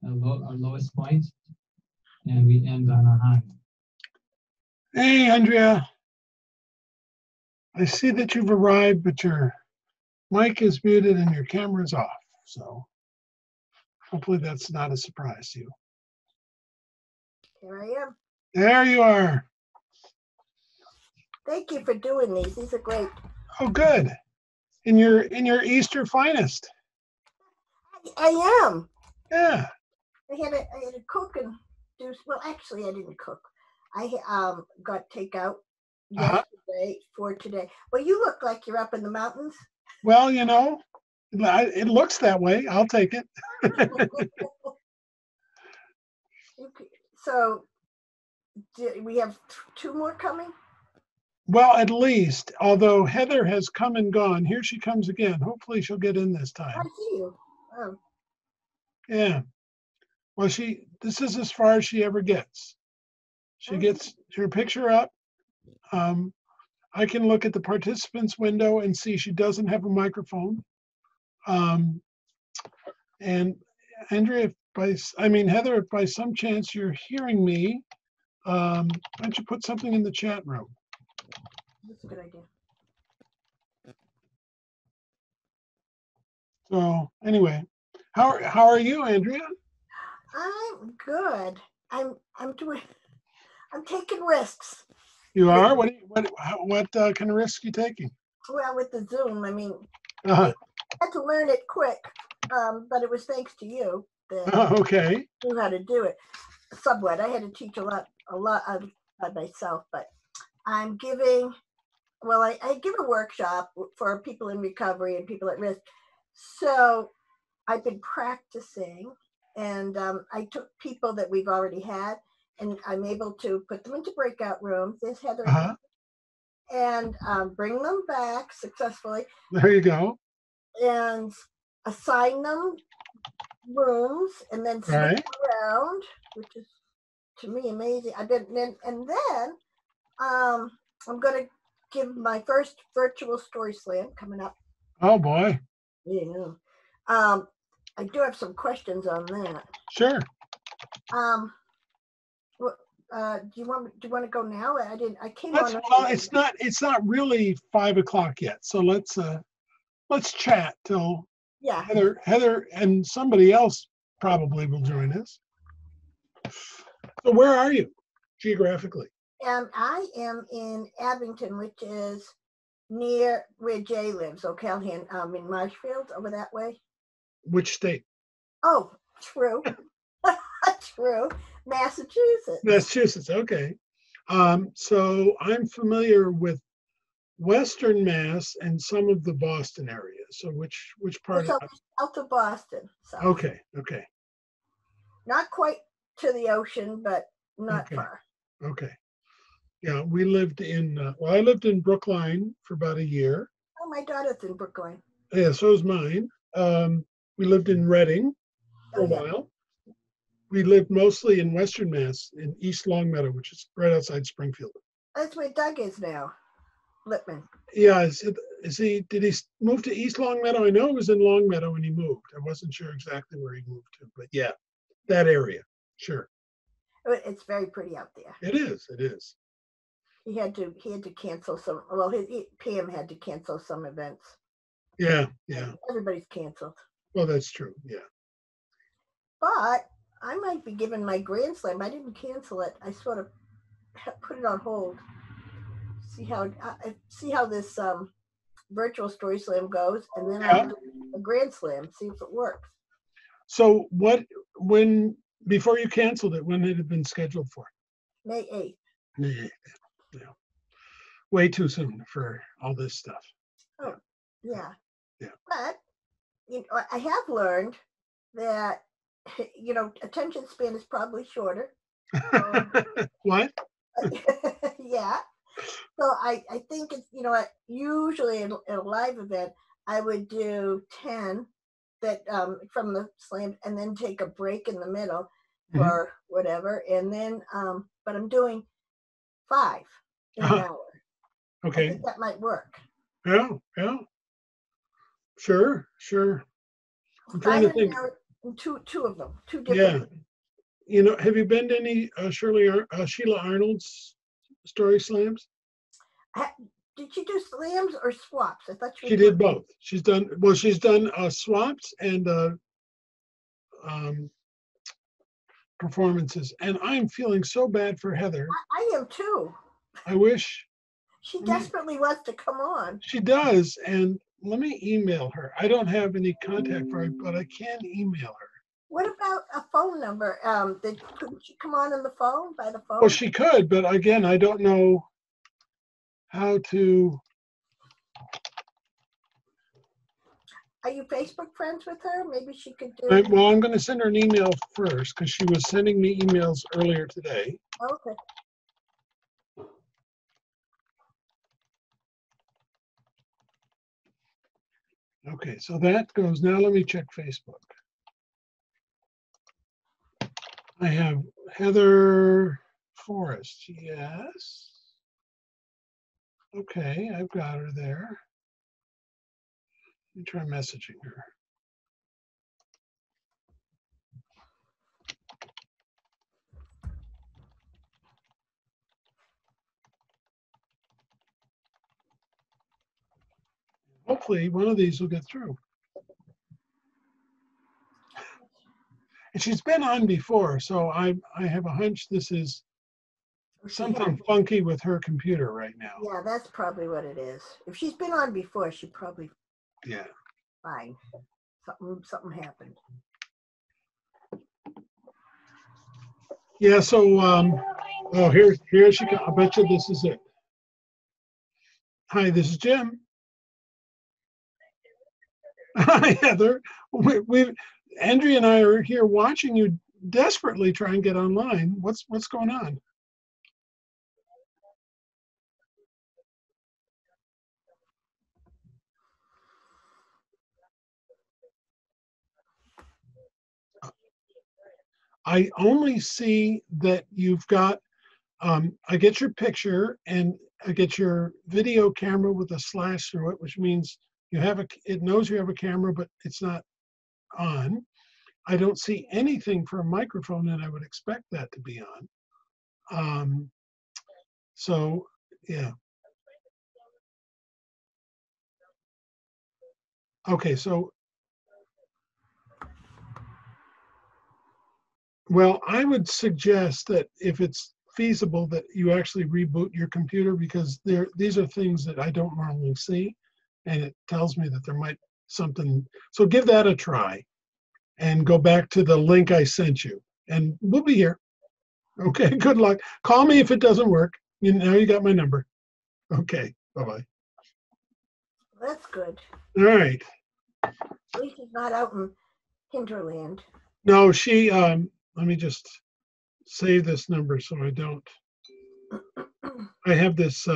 our lowest point, and we end on a high. Hey, Andrea. I see that you've arrived, but your mic is muted and your camera's off. So hopefully that's not a surprise to you. Here I am. There you are. Thank you for doing these. These are great. Oh, good. In your Easter finest. I am. Yeah. I had to cook and do. Well, actually, I didn't cook. I got takeout yesterday for today. Well, you look like you're up in the mountains. Well, you know, it looks that way. I'll take it. So, we have two more coming? Well, at least, although Heather has come and gone. Here she comes again. Hopefully she'll get in this time. I see you. Oh. Yeah. Well, this is as far as she ever gets. She gets her picture up. I can look at the participants window and see she doesn't have a microphone. And Andrea, Heather, if by some chance you're hearing me, why don't you put something in the chat room? That's a good idea. So anyway, how are you, Andrea? I'm good. I'm taking risks. You are? What kind of risk are you taking? Well, with the Zoom, I mean, Uh-huh. I had to learn it quick, but it was thanks to you that Okay. I knew how to do it. Somewhat. I had to teach a lot by myself, but I'm giving. Well, I give a workshop for people in recovery and people at risk. So I've been practicing, and I took people that we've already had, and I'm able to put them into breakout rooms. There's Heather. And bring them back successfully. There you go. And assign them rooms, and then switch around, which is to me amazing. And then I'm going to give my first virtual story slam coming up. Oh boy. Yeah. I do have some questions on that. Sure. Do you want to go now? I came on. Well, it's not really 5 o'clock yet. So let's chat till Heather and somebody else probably will join us. So where are you geographically? I am in Abington, which is near where Jay lives, O'Callahan, in Marshfield, over that way. Which state? Oh, true. True. Massachusetts, okay. So I'm familiar with Western Mass and some of the Boston area. So which part? South of Boston. South. Okay. Not quite to the ocean, but not far. Okay. Yeah, we lived I lived in Brookline for about a year. Oh, my daughter's in Brookline. Yeah, so is mine. We lived in Reading for a while. We lived mostly in Western Mass, in East Longmeadow, which is right outside Springfield. That's where Doug is now, Lippman. Yeah, did he move to East Longmeadow? I know it was in Longmeadow when he moved. I wasn't sure exactly where he moved to, but yeah, that area, sure. It's very pretty out there. It is. He had to cancel some. Well, PM had to cancel some events. Yeah. Everybody's canceled. Well, that's true. Yeah. But I might be giving my Grand Slam. I didn't cancel it. I sort of put it on hold. See how this virtual story slam goes, and then I'll do a Grand Slam. See if it works. So before you canceled it, when had it been scheduled for? May 8th. May 8th. Yeah. Way too soon for all this stuff. Oh, yeah. Yeah. But I have learned that attention span is probably shorter. What? Yeah. So I think it's usually in a live event I would do 10 that from the slam and then take a break in the middle or whatever, and then but I'm doing 5 in an hour. Okay. I think that might work. Yeah. Sure. I'm trying to think. Two of them, two Yeah. different. You know, have you been to any Sheila Arnold's story slams? Did she do slams or swaps? I thought She did both. She's done swaps and performances. And I'm feeling so bad for Heather. I am too. I wish. She desperately wants to come on. She does. And let me email her. I don't have any contact for her, but I can email her. What about a phone number? Couldn't she come on the phone, by the phone? Well, she could, but again, I don't know how to. Are you Facebook friends with her? Maybe she could do. Well, I'm going to send her an email first because she was sending me emails earlier today. Okay. Okay, so that goes. Now let me check Facebook. I have Heather Forrest. Yes. Okay, I've got her there. Let me try messaging her. Hopefully one of these will get through. And she's been on before, so I have a hunch this is something funky with her computer right now. Yeah, that's probably what it is. If she's been on before, she probably fine. Something happened. Yeah, so oh, here she comes. I bet you this is it. Hi, this is Jim. Hi, Heather. Andrea and I are here watching you desperately try and get online. What's going on? I only see that you've got, I get your picture and I get your video camera with a slash through it, which means it knows you have a camera, but it's not on. I don't see anything for a microphone, and I would expect that to be on. So, yeah. Okay, so, well, I would suggest that if it's feasible that you actually reboot your computer, because these are things that I don't normally see, and it tells me that there might something. So give that a try and go back to the link I sent you, and we'll be here. Okay, good luck. Call me if it doesn't work. Now you got my number. Okay, bye-bye. That's good. All right. At least she's not out in hinterland. No, she, let me just save this number so I don't. I have this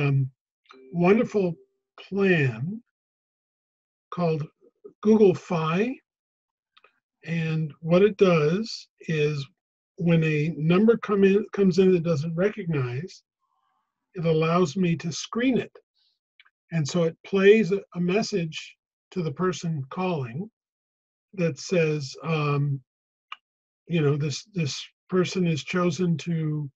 wonderful plan called Google Fi. And what it does is when a number comes in that doesn't recognize, it allows me to screen it. And so it plays a message to the person calling that says, you know, this person is chosen to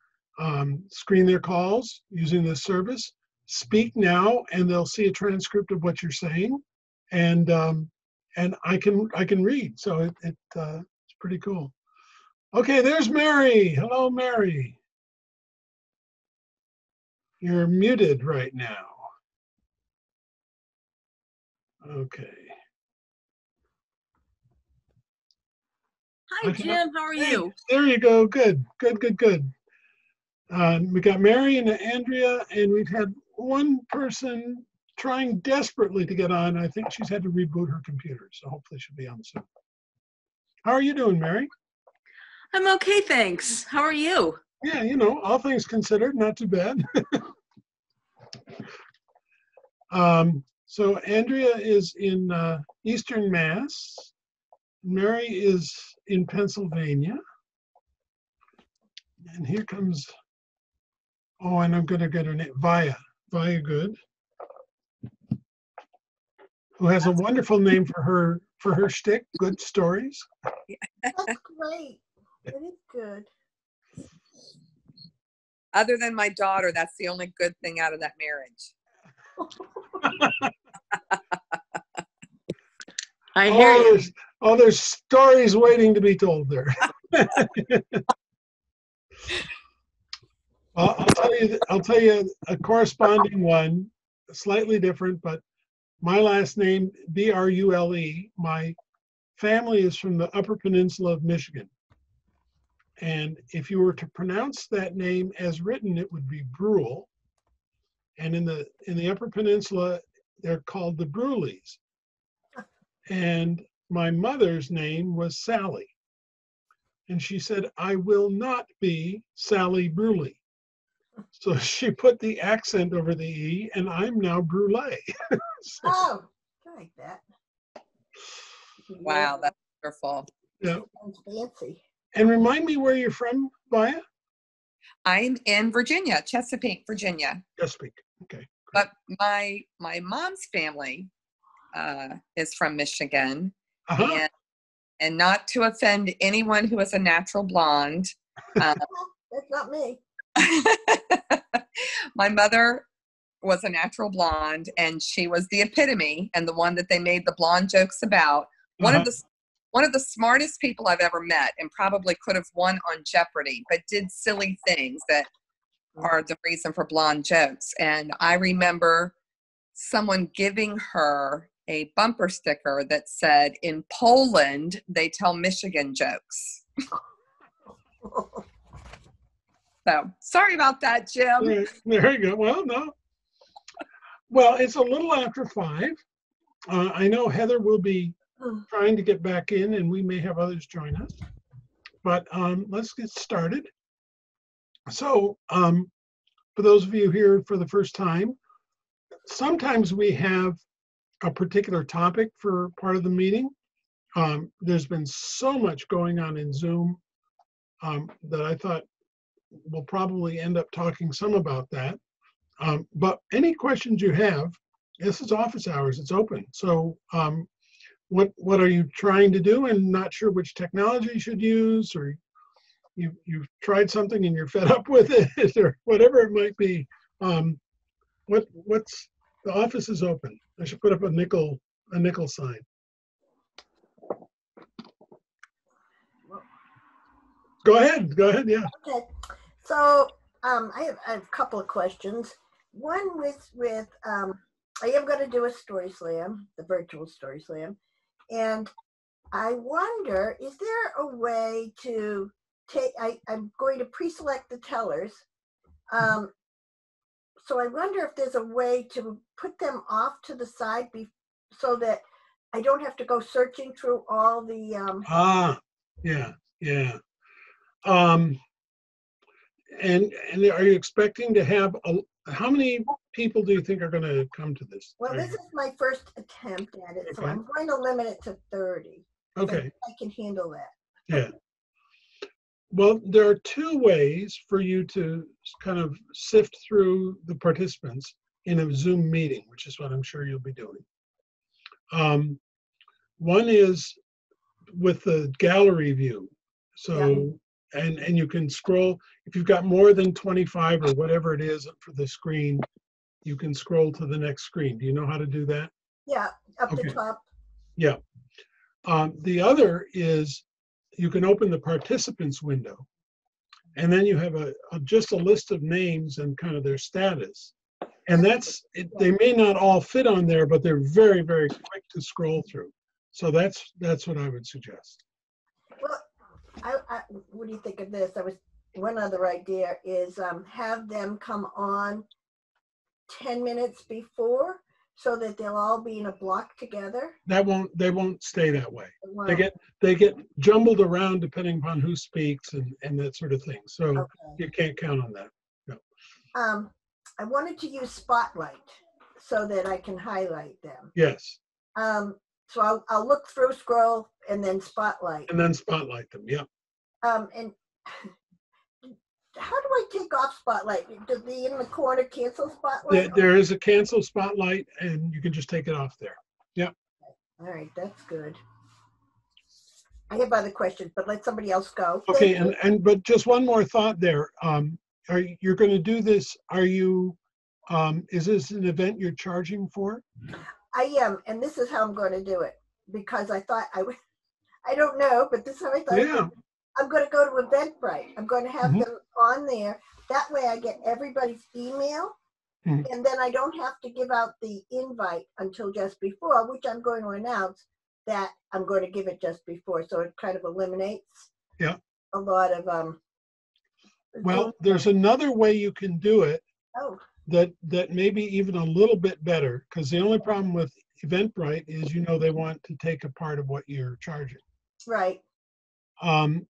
screen their calls using this service. Speak now, and they'll see a transcript of what you're saying, and I can read. So it's pretty cool. Okay, there's Mary. Hello, Mary. You're muted right now. Okay. Hi, Jim. How are you? There you go. Good. We got Mary and Andrea, and we've had one person trying desperately to get on. I think she's had to reboot her computer, so hopefully she'll be on soon. How are you doing, Mary? I'm okay, thanks. How are you? Yeah, you know, all things considered, not too bad. So Andrea is in Eastern Mass. Mary is in Pennsylvania. And here comes, oh, and I'm going to get her name, Via Good, who has a wonderful name for her for her shtick, good stories. That's great. That is good. Other than my daughter, that's the only good thing out of that marriage. I hear you. There's stories waiting to be told there. I'll tell you a corresponding one, slightly different, but my last name, Brule, my family is from the Upper Peninsula of Michigan. And if you were to pronounce that name as written, it would be Brule. And in the Upper Peninsula, they're called the Bruleys. And my mother's name was Sally. And she said, I will not be Sally Brule. So she put the accent over the E, and I'm now Brule. So, Oh, I like that. Wow, that's wonderful. yeah. Sounds fancy. And remind me where you're from, Vaya? I'm in Virginia, Chesapeake, Virginia. Chesapeake. Okay. But my mom's family is from Michigan. Uh-huh. And not to offend anyone who is a natural blonde. That's not me. My mother was a natural blonde, and she was the epitome and the one that they made the blonde jokes about. One of the smartest people I've ever met, and probably could have won on Jeopardy, but did silly things that are the reason for blonde jokes. And I remember someone giving her a bumper sticker that said, in Poland, they tell Michigan jokes. So sorry about that, Jim. There you go. Well, no. Well, it's a little after 5. I know Heather will be trying to get back in, and we may have others join us. But let's get started. So for those of you here for the first time, sometimes we have a particular topic for part of the meeting. There's been so much going on in Zoom that I thought we'll probably end up talking some about that. But any questions you have, this is office hours, it's open. So what are you trying to do and not sure which technology you should use, or you've tried something and you're fed up with it, or whatever it might be. What's the office is open. I should put up a nickel sign. Go ahead, yeah. Okay, so I have a couple of questions. One with I am going to do a story slam, the virtual story slam, and I wonder, is there a way to take? I'm going to pre-select the tellers, so I wonder if there's a way to put them off to the side so that I don't have to go searching through all the. Yeah. And are you expecting to have how many people do you think are going to come to this? Well, this is my first attempt at it, so I'm going to limit it to 30. Okay. I can handle that. Yeah. Well, there are 2 ways for you to kind of sift through the participants in a Zoom meeting, which is what I'm sure you'll be doing. One is with the gallery view. So, and you can scroll, if you've got more than 25 or whatever it is for the screen, you can scroll to the next screen. Do you know how to do that? Yeah, up the top. Yeah. The other is you can open the participants window, and then you have just a list of names and kind of their status. And they may not all fit on there, but they're very, very quick to scroll through. So that's what I would suggest. Well, what do you think of this? One other idea is have them come on 10 minutes before, so that they'll all be in a block together. They won't stay that way. They get jumbled around depending upon who speaks and that sort of thing. So you can't count on that. No. I wanted to use Spotlight so that I can highlight them. Yes. So I'll look through, scroll, and then Spotlight. And then spotlight them. Yeah. And how do I take off Spotlight? Does the in the corner cancel Spotlight? There is a cancel Spotlight, and you can just take it off there. Yeah. All right, that's good. I have other questions, but let somebody else go. Okay, but just one more thought there. You're going to do this? Is this an event you're charging for? I am, and this is how I'm going to do it because I thought I would. I don't know, but this is how I thought. Yeah. I'm going to go to Eventbrite. I'm going to have Mhm. them on there. That way, I get everybody's email, Mhm. and then I don't have to give out the invite until just before, which I'm going to announce that I'm going to give it just before. So it kind of eliminates a lot of Well, there's another way you can do it. Oh. That may be even a little bit better, because the only problem with Eventbrite is, they want to take a part of what you're charging. Right.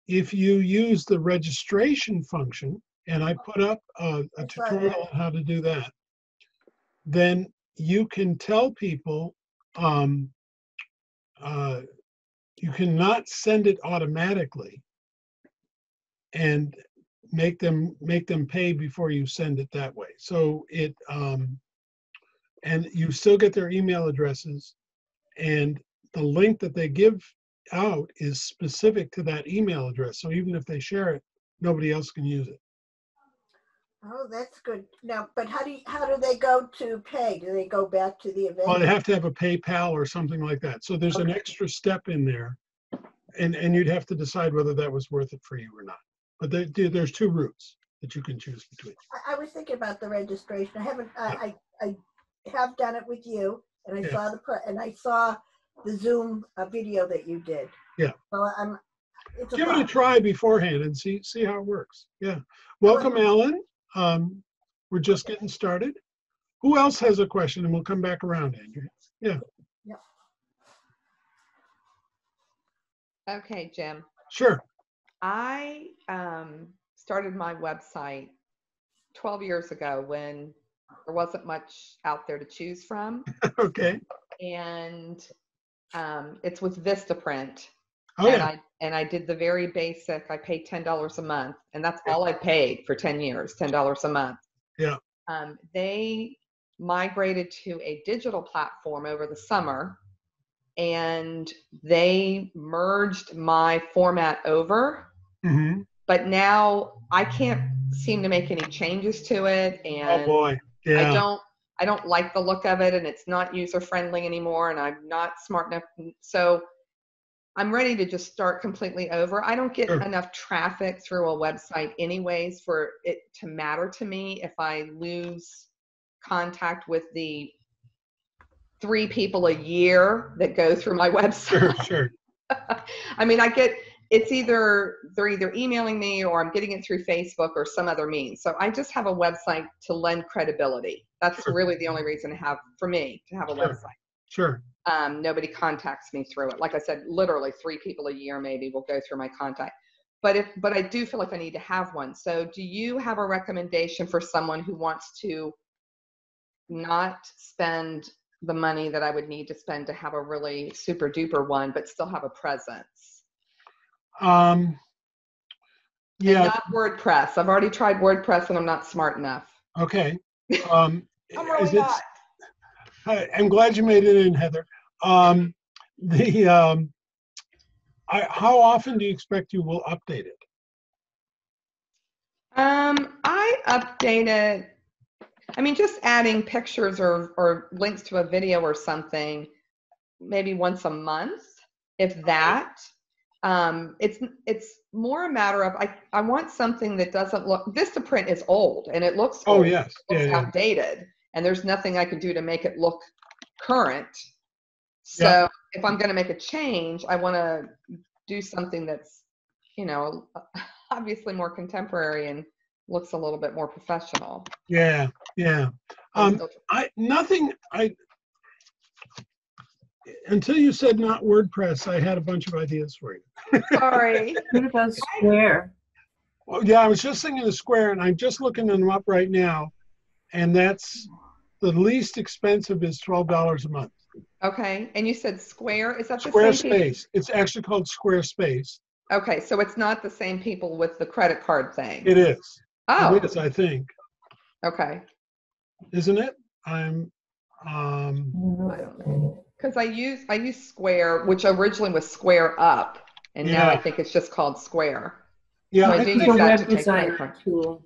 If you use the registration function, and I put up a tutorial on how to do that, then you can tell people, you cannot send it automatically and make them pay before you send it that way. So and you still get their email addresses, and the link that they give out is specific to that email address. So even if they share it, nobody else can use it. Oh, that's good. Now, but how do they go to pay? Do they go back to the event? Well, they have to have a PayPal or something like that. So there's an extra step in there, and you'd have to decide whether that was worth it for you or not. But there's two routes that you can choose between. I was thinking about the registration. I haven't. I have done it with you, and I saw the Zoom video that you did. Yeah. So give it a try beforehand and see how it works. Yeah. Welcome, Alan. We're just getting started. Who else has a question? And we'll come back around, Andrea. Yeah. Yep. Okay, Jim. Sure. I started my website 12 years ago when there wasn't much out there to choose from. Okay. And it's with Vistaprint. Oh, yeah. And I did the very basic. I paid $10 a month, and that's all I paid for 10 years, $10 a month. Yeah. They migrated to a digital platform over the summer, and they merged my format over. Mm-hmm. But now I can't seem to make any changes to it, and oh boy, yeah. I don't like the look of it, and it's not user friendly anymore, and I'm not smart enough. So I'm ready to just start completely over. I don't get enough traffic through a website anyways for it to matter to me if I lose contact with the 3 people a year that go through my website. Sure. I mean, they're either emailing me or I'm getting it through Facebook or some other means. So I just have a website to lend credibility. That's really the only reason for me to have a website. Sure. Nobody contacts me through it. Like I said, literally 3 people a year maybe will go through my contact. But I do feel like I need to have one. So do you have a recommendation for someone who wants to not spend the money that I would need to spend to have a really super duper one, but still have a presence? Yeah. And not WordPress. I've already tried WordPress and I'm not smart enough. Okay. I'm really not. I'm glad you made it in, Heather. How often do you expect you will update it? I update it. I mean, just adding pictures or links to a video or something, maybe once a month, if that. It's more a matter of I want something that doesn't look. Vistaprint is old and it looks old. Oh yes, it looks outdated, and there's nothing I can do to make it look current. So if I'm going to make a change, I want to do something that's, obviously more contemporary and looks a little bit more professional. Yeah. Until you said not WordPress, I had a bunch of ideas for you. Sorry. What about Square? Well, yeah, I was just thinking of Square, and I'm just looking them up right now, and that's the least expensive is $12 a month. Okay, and you said Square? Is that the same Squarespace? It's actually called Squarespace. Okay, so it's not the same people with the credit card thing. It is. Oh. It is, I think. Okay. Isn't it? I don't know. Because I use Square, which originally was Square Up, And now I Yeah. think it's just called Square. Yeah, So I I do think, use It's a that web to take credit design cards. tool.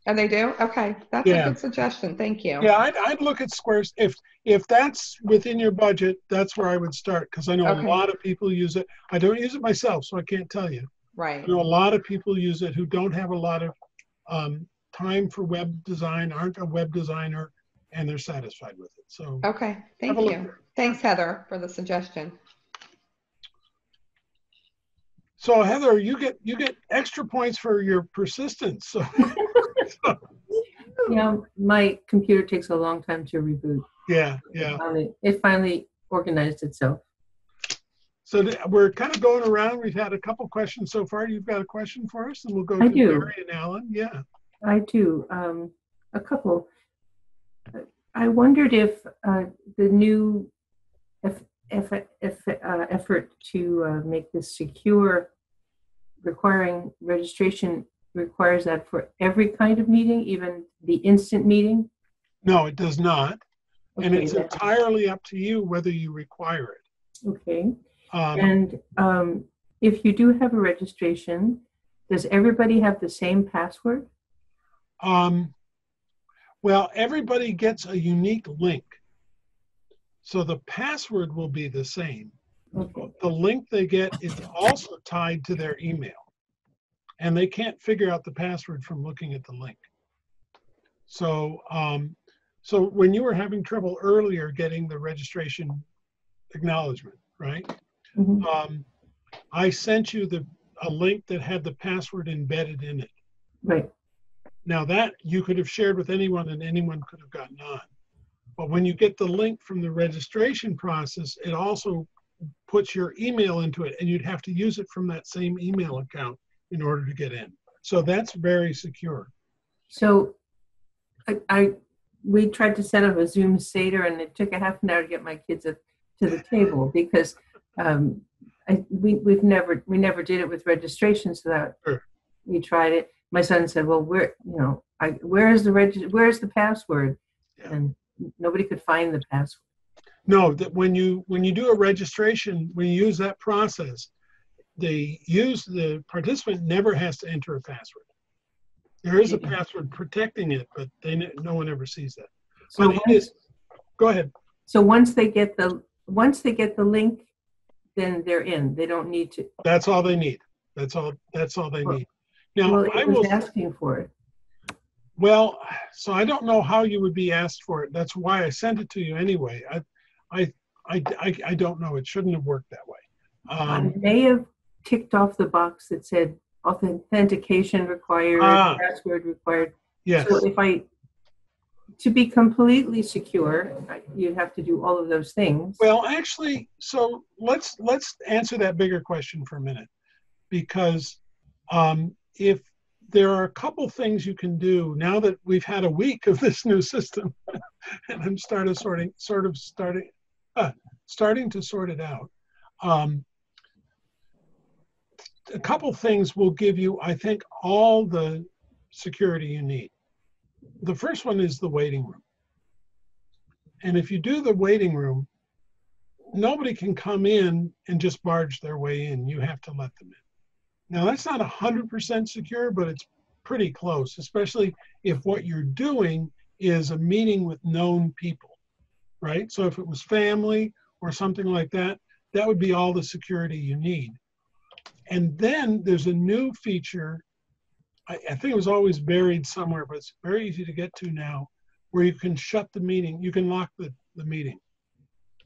Oh, they do? Okay. That's a yeah, good suggestion. Thank you. yeah. I'd look at Squares if that's within your budget. That's where I would start because I know a Okay. lot of people use it. I don't use it myself, so I can't tell you. Right. I know a lot of people use it who don't have a lot of time for web design, aren't a web designer, and they're satisfied with it. So Okay. Thank have a look you. there. Thanks, Heather, for the suggestion. So Heather, you get extra points for your persistence. So Yeah, my computer takes a long time to reboot. yeah. It finally organized itself. So we're kind of going around. We've had a couple questions so far. You've got a question for us, and we'll go I to do. Barry and Alan. Yeah. I do. A couple. I wondered if the new effort to make this secure, requiring registration, requires that for every kind of meeting, even the instant meeting? No, it does not. And Okay, it's entirely up to you whether you require it. okay. And if you do have a registration, does everybody have the same password? Well, everybody gets a unique link. So the password will be the same. Okay. The link they get is also tied to their email. And they can't figure out the password from looking at the link. So, so when you were having trouble earlier getting the registration acknowledgement, right? Mm-hmm. I sent you a link that had the password embedded in it. Right. Now that you could have shared with anyone and anyone could have gotten on. But when you get the link from the registration process, it also puts your email into it and you'd have to use it from that same email account in order to get in. So that's very secure. So we tried to set up a Zoom Seder and it took a half an hour to get my kids to the table because we never did it with registration, so that Sure. we tried it. My son said, "Well, where's the password?" Yeah. And nobody could find the password. No, that when you do a registration, when you use that process, the participant never has to enter a password. There is a password protecting it, but no one ever sees that. So go ahead. So once they get the link, then they're in. They don't need to. That's all they need. That's all they need. Now Well, I was asking for it. Well, so I don't know how you would be asked for it. That's why I sent it to you anyway. I don't know. It shouldn't have worked that way. I may have ticked off the box that said authentication required, password required. Yes. So to be completely secure, you'd have to do all of those things. Well, actually, so let's answer that bigger question for a minute, because if there are a couple things you can do now that we've had a week of this new system, and I'm starting to sort it out. A couple things will give you, I think, all the security you need. The first one is the waiting room. And if you do the waiting room, nobody can come in and just barge their way in. You have to let them in. Now, that's not 100% secure, but it's pretty close, especially if what you're doing is a meeting with known people, right? So if it was family or something like that, that would be all the security you need. And then there's a new feature, I think it was always buried somewhere, but it's very easy to get to now, where you can shut the meeting, you can lock the meeting.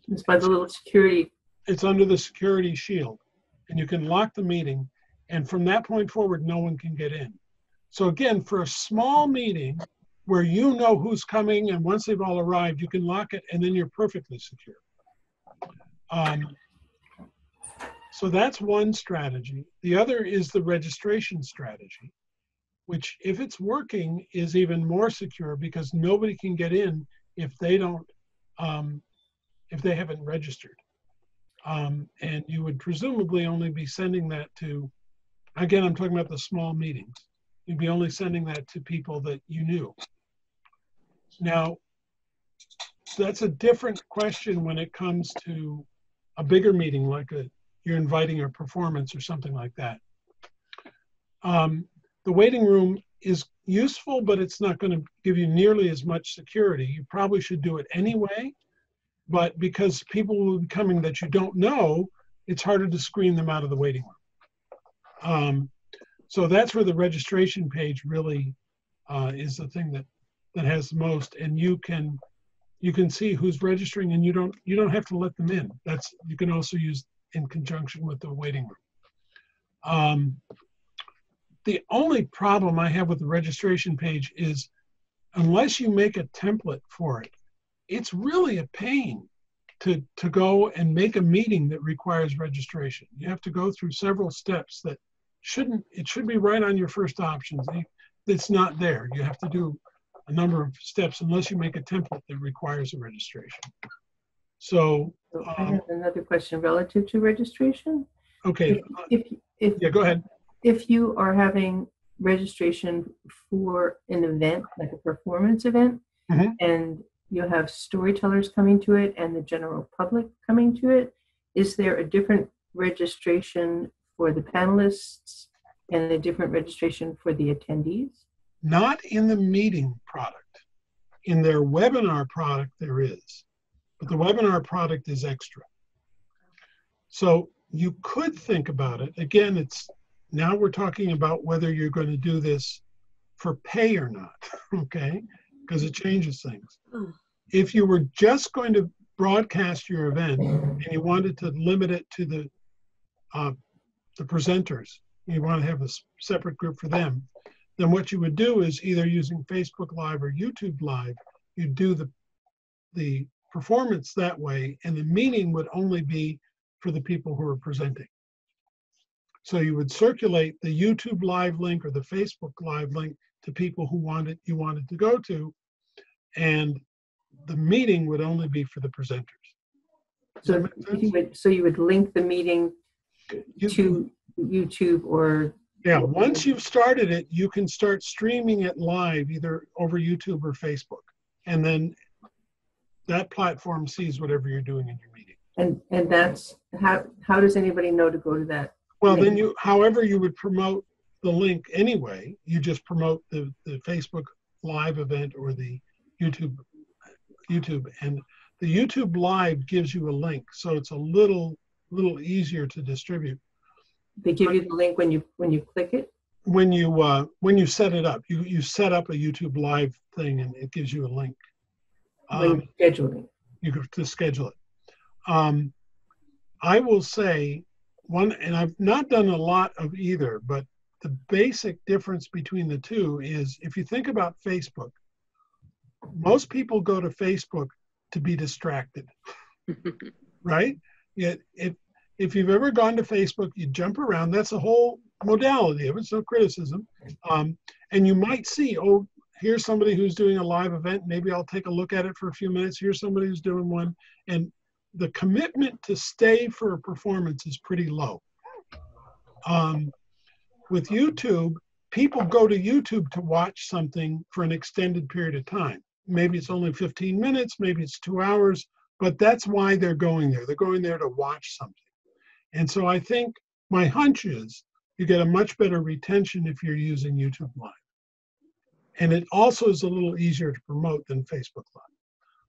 It's by the little security. It's under the security shield, and you can lock the meeting, and from that point forward, no one can get in. So again, for a small meeting where you know who's coming, and once they've all arrived, you can lock it, and then you're perfectly secure. So that's one strategy. The other is the registration strategy, which, if it's working, is even more secure because nobody can get in if they don't, if they haven't registered. And you would presumably only be sending that to, again, I'm talking about the small meetings. You'd be only sending that to people that you knew. Now, that's a different question when it comes to a bigger meeting, like a you're inviting a performance or something like that. The waiting room is useful, but it's not going to give you nearly as much security. You probably should do it anyway, but because people will be coming that you don't know, it's harder to screen them out of the waiting room. So that's where the registration page really is the thing that has the most, and you can see who's registering, and you don't have to let them in. You can also use in conjunction with the waiting room. The only problem I have with the registration page is unless you make a template for it, it's really a pain to go and make a meeting that requires registration. You have to go through several steps that it should be right on your first options. It's not there. You have to do a number of steps unless you make a template that requires a registration. So I have another question relative to registration. Okay. Yeah, go ahead. If you are having registration for an event, like a performance event, Mhm. and you have storytellers coming to it and the general public coming to it, is there a different registration for the panelists and a different registration for the attendees? Not in the meeting product. In their webinar product, there is. But the webinar product is extra. So you could think about it. Again, now we're talking about whether you're going to do this for pay or not, okay? Because it changes things. If you were just going to broadcast your event and you wanted to limit it to the presenters, you want to have a separate group for them, then what you would do is either using Facebook Live or YouTube Live, you do the performance that way, and the meeting would only be for the people who are presenting. So you would circulate the YouTube Live link or the Facebook Live link to people who you wanted to go to, and the meeting would only be for the presenters. So you would link the meeting to YouTube or... Yeah, once you've started it, you can start streaming it live either over YouTube or Facebook. And then that platform sees whatever you're doing in your meeting. And that's, how does anybody know to go to that? Well, then however you would promote the link anyway, you just promote the Facebook Live event or the YouTube, and the YouTube Live gives you a link, so it's a little easier to distribute. They give you the link when you click it? When you set it up, you set up a YouTube Live thing, and it gives you a link. When scheduling. You have to schedule it. I will say and I've not done a lot of either, but the basic difference between the two is if you think about Facebook, most people go to Facebook to be distracted, right? Yet if you've ever gone to Facebook, you jump around. That's a whole modality of it, so criticism. And you might see, oh, here's somebody who's doing a live event. Maybe I'll take a look at it for a few minutes. Here's somebody who's doing one. And the commitment to stay for a performance is pretty low. With YouTube, people go to YouTube to watch something for an extended period of time. Maybe it's only 15 minutes, maybe it's 2 hours, but that's why they're going there. They're going there to watch something. And so I think my hunch is you get a much better retention if you're using YouTube Live. And it also is a little easier to promote than Facebook Live.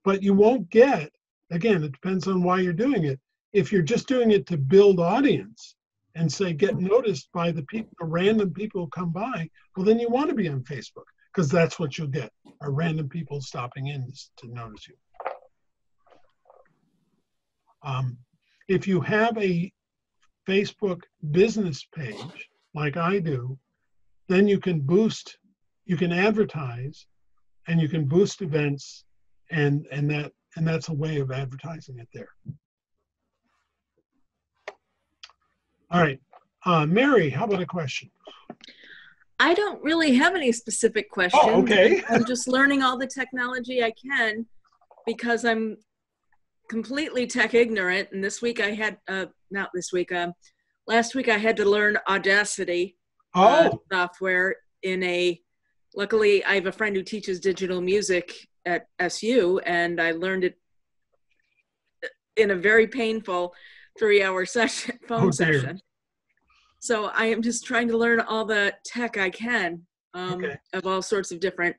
But you won't get, again, it depends on why you're doing it. If you're just doing it to build audience and say get noticed by the random people who come by, well, then you want to be on Facebook because that's what you'll get, are random people stopping in to notice you. If you have a Facebook business page, like I do, then you can advertise, and you can boost events, and that's a way of advertising it there. All right, Mary, how about a question? I don't really have any specific questions. Oh, okay. I'm just learning all the technology I can because I'm completely tech ignorant. And this week I had, last week I had to learn Audacity software luckily I have a friend who teaches digital music at SU, and I learned it in a very painful 3-hour session, phone Oh, dear. session. So I am just trying to learn all the tech I can Okay. of all sorts of different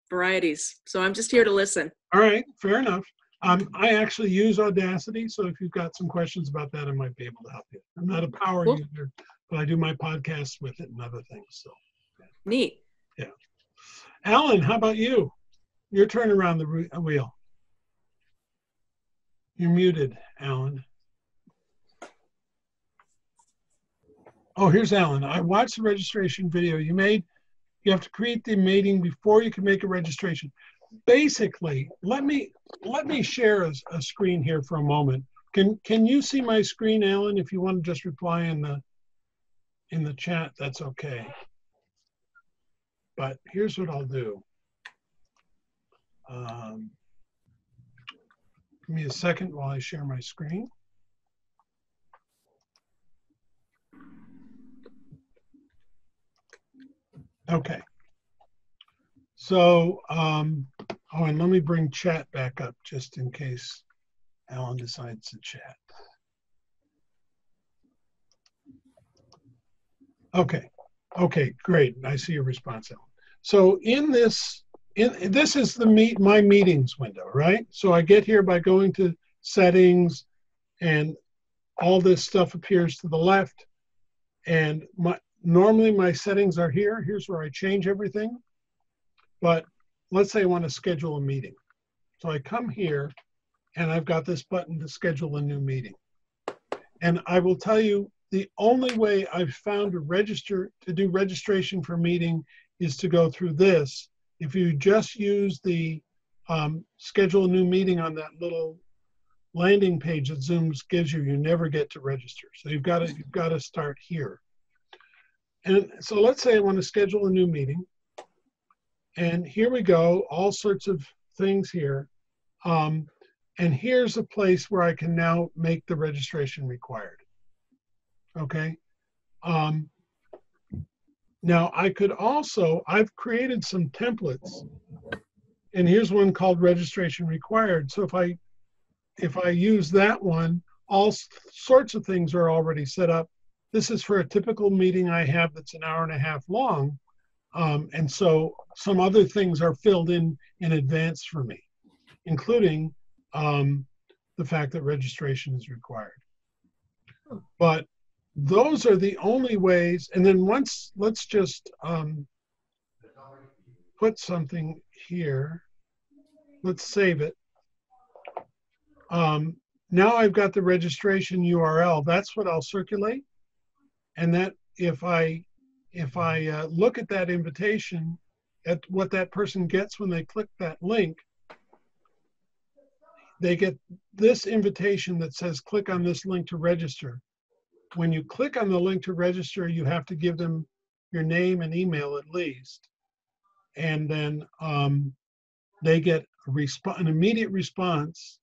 varieties. So I'm just here to listen. All right, fair enough. I actually use Audacity, so if you've got some questions about that, I might be able to help you. I'm not a power Cool. user, but I do my podcasts with it and other things. So Neat. yeah. Alan, how about you? Your turn around the wheel. You're muted, Alan. Oh, here's Alan. I watched the registration video you made. You have to create the meeting before you can make a registration. Basically, let me share a screen here for a moment. Can you see my screen, Alan? If you want to just reply in the chat, that's okay. But here's what I'll do. Give me a second while I share my screen. Okay. So, oh, and let me bring chat back up just in case Alan decides to chat. Okay. Okay, great. I see your response, Alan. So this is my meetings window, right? So I get here by going to settings, and all this stuff appears to the left. And normally my settings are here. Here's where I change everything. But let's say I want to schedule a meeting. So I come here and I've got this button to schedule a new meeting. And I will tell you, the only way I've found to do registration for a meeting is to go through this. If you just use the schedule a new meeting on that little landing page that Zoom gives you, you never get to register. So you've got to start here. And so let's say I want to schedule a new meeting. And here we go, all sorts of things here. And here's a place where I can now make the registration required. Okay. Now I could also, I've created some templates, and here's one called registration required. So if I use that one, all sorts of things are already set up. This is for a typical meeting I have that's an hour and a half long. And so some other things are filled in advance for me, including the fact that registration is required. But those are the only ways. And then let's just put something here. Let's save it. Now I've got the registration URL. That's what I'll circulate. And that if I look at that invitation, at what that person gets when they click that link, they get this invitation that says, click on this link to register. When you click on the link to register, you have to give them your name and email at least. And then they get an immediate response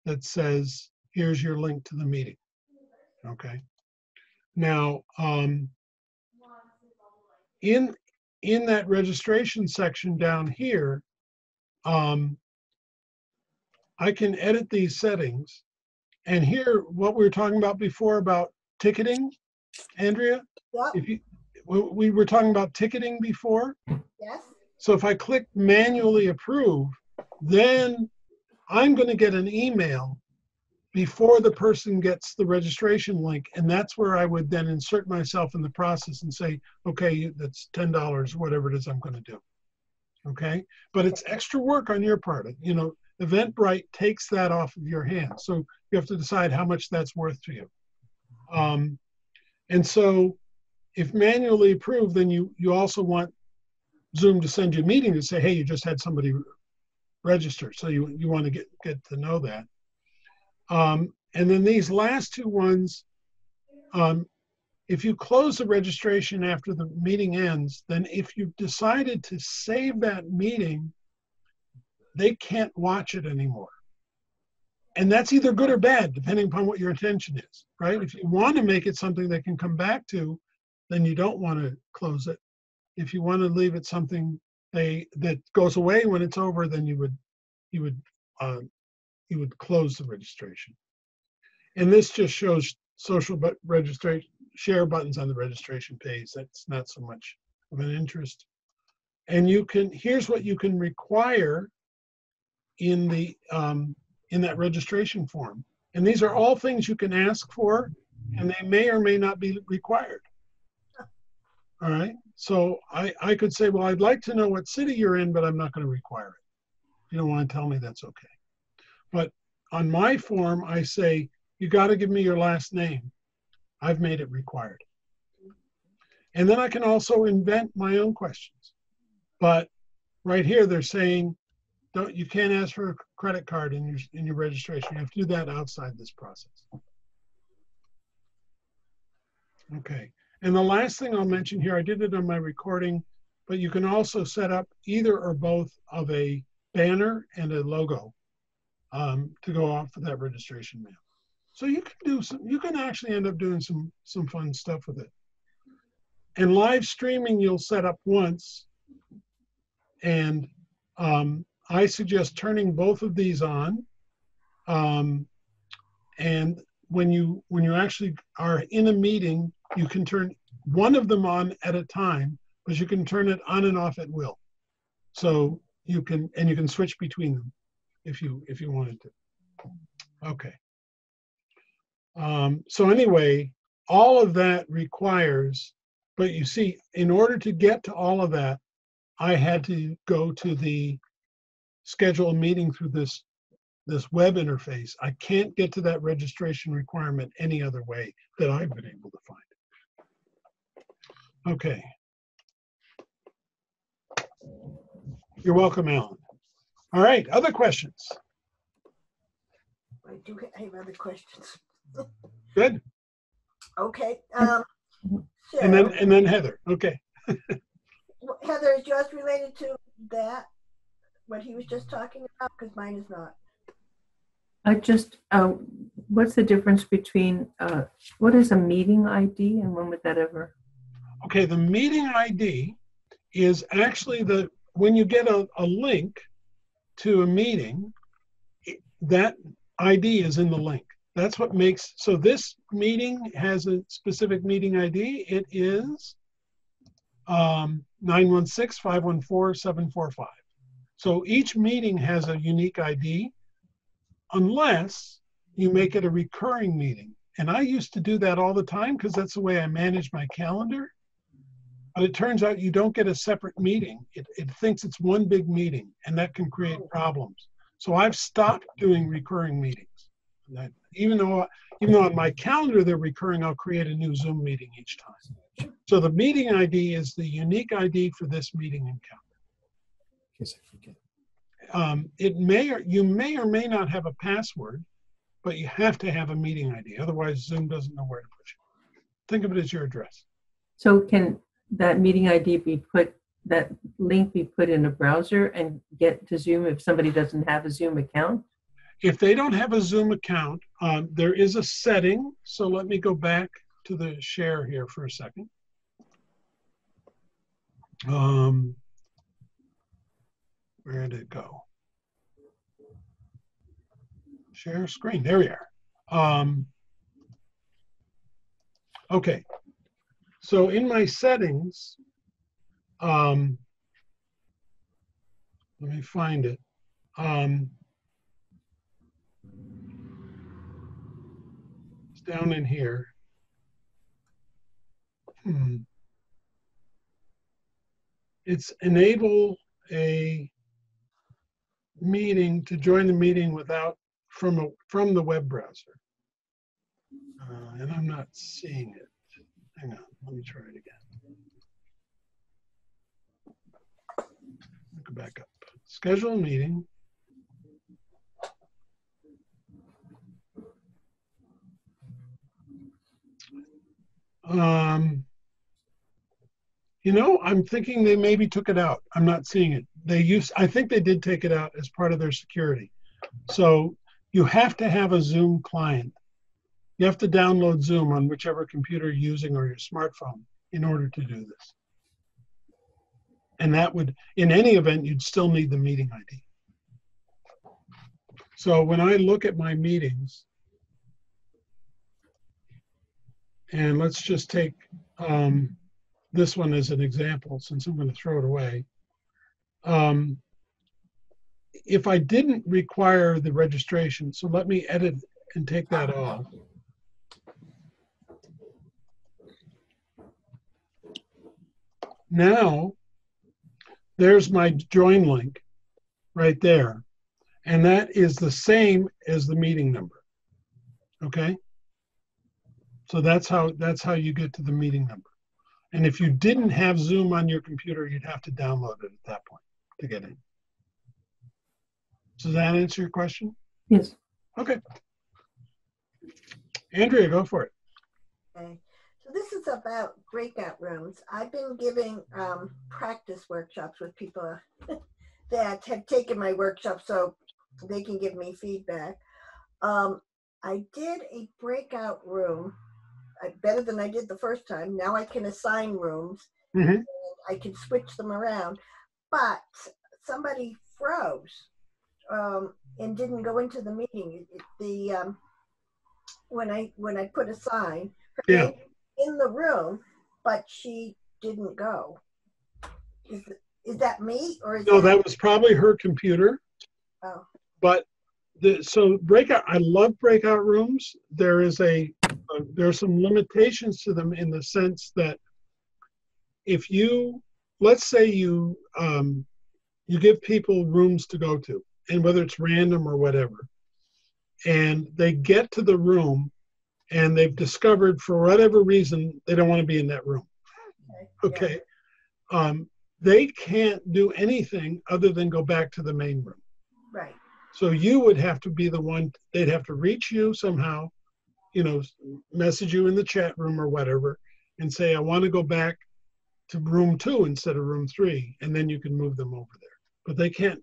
that says, here's your link to the meeting. Okay. Now, in that registration section down here, I can edit these settings. And here, what we were talking about before about ticketing, Andrea, Yep. We were talking about ticketing before. Yes. So if I click manually approve, then I'm going to get an email before the person gets the registration link. And that's where I would then insert myself in the process and say, okay, that's $10, whatever it is I'm going to do. Okay. But it's extra work on your part. You know, Eventbrite takes that off of your hands. So you have to decide how much that's worth to you. And so if manually approved, then you also want Zoom to send you a meeting to say, hey, you just had somebody register. So you want to get to know that. And then these last two ones, if you close the registration after the meeting ends, then if you've decided to save that meeting, they can't watch it anymore. And that's either good or bad, depending upon what your intention is, right? If you want to make it something they can come back to, then you don't want to close it. If you want to leave it something that goes away when it's over, then you would close the registration. And this just shows social registration, share buttons on the registration page. That's not so much of an interest. And here's what you can require in that registration form. And these are all things you can ask for, and they may or may not be required. All right. So I could say, well, I'd like to know what city you're in, but I'm not going to require it. If you don't want to tell me, that's okay. But on my form, I say, you got to give me your last name. I've made it required. And then I can also invent my own questions. But right here, they're saying, you can't ask for a credit card in your registration. You have to do that outside this process. Okay. And the last thing I'll mention here, I did it on my recording, but you can also set up either or both of a banner and a logo to go off of that registration mail. So you can actually end up doing some fun stuff with it. And live streaming you'll set up once, and I suggest turning both of these on. And when you actually are in a meeting, you can turn one of them on at a time, but you can turn it on and off at will. So you can switch between them if you wanted to. Okay. So anyway, all of that requires, but you see, in order to get to all of that, I had to go to the schedule a meeting through this web interface. I can't get to that registration requirement any other way that I've been able to find. Okay. You're welcome, Alan. All right, other questions? I do have other questions. Good. Okay. And then Heather. Okay. Heather, is yours related to that? What he was just talking about? Because mine is not. What's the difference between, what is a meeting ID and when would that ever? Okay, the meeting ID is actually when you get a link to a meeting, that ID is in the link. That's what makes, so this meeting has a specific meeting ID. It is 916-514-745. So each meeting has a unique ID unless you make it a recurring meeting. And I used to do that all the time because that's the way I manage my calendar. But it turns out you don't get a separate meeting. It thinks it's one big meeting, and that can create problems. So I've stopped doing recurring meetings. Even though on my calendar they're recurring, I'll create a new Zoom meeting each time. So the meeting ID is the unique ID for this meeting and calendar. In case I forget. You may or may not have a password, but you have to have a meeting ID. Otherwise, Zoom doesn't know where to put you. Think of it as your address. So can that meeting ID that link be put in a browser and get to Zoom if somebody doesn't have a Zoom account? If they don't have a Zoom account, there is a setting. So let me go back to the share here for a second. Where did it go? Share screen. There we are. Okay. So in my settings, let me find it. It's down in here. It's enable a meeting to join the meeting from the web browser. And I'm not seeing it. Hang on, let me try it again. Go back up. Schedule a meeting. I'm thinking they maybe took it out. I'm not seeing it. I think they did take it out as part of their security. So you have to have a Zoom client. You have to download Zoom on whichever computer you're using or your smartphone in order to do this. And that would, in any event, you'd still need the meeting ID. So when I look at my meetings, And let's just take this one as an example, since I'm going to throw it away. If I didn't require the registration, so let me edit and take that off. Now, there's my join link right there. And that is the same as the meeting number. Okay? So that's how you get to the meeting number. And if you didn't have Zoom on your computer, you'd have to download it at that point to get in. Does that answer your question? Yes. Okay. Andrea, go for it. Okay. So this is about breakout rooms. I've been giving practice workshops with people that have taken my workshop so they can give me feedback. I did a breakout room better than I did the first time. Now I can assign rooms. Mm-hmm. I can switch them around, but somebody froze and didn't go into the meeting. When I put a sign, her name in the room, but she didn't go. Is that me or is no? That was probably her computer. Oh. But so breakout. I love breakout rooms. There are some limitations to them in the sense that if you, let's say you give people rooms to go to, and whether it's random or whatever, and they get to the room and they've discovered for whatever reason they don't want to be in that room. Okay. Yeah. They can't do anything other than go back to the main room. Right. So you would have to be the one, they'd have to reach you somehow, message you in the chat room or whatever, and say, I want to go back to room 2 instead of room 3, and then you can move them over there. But they can't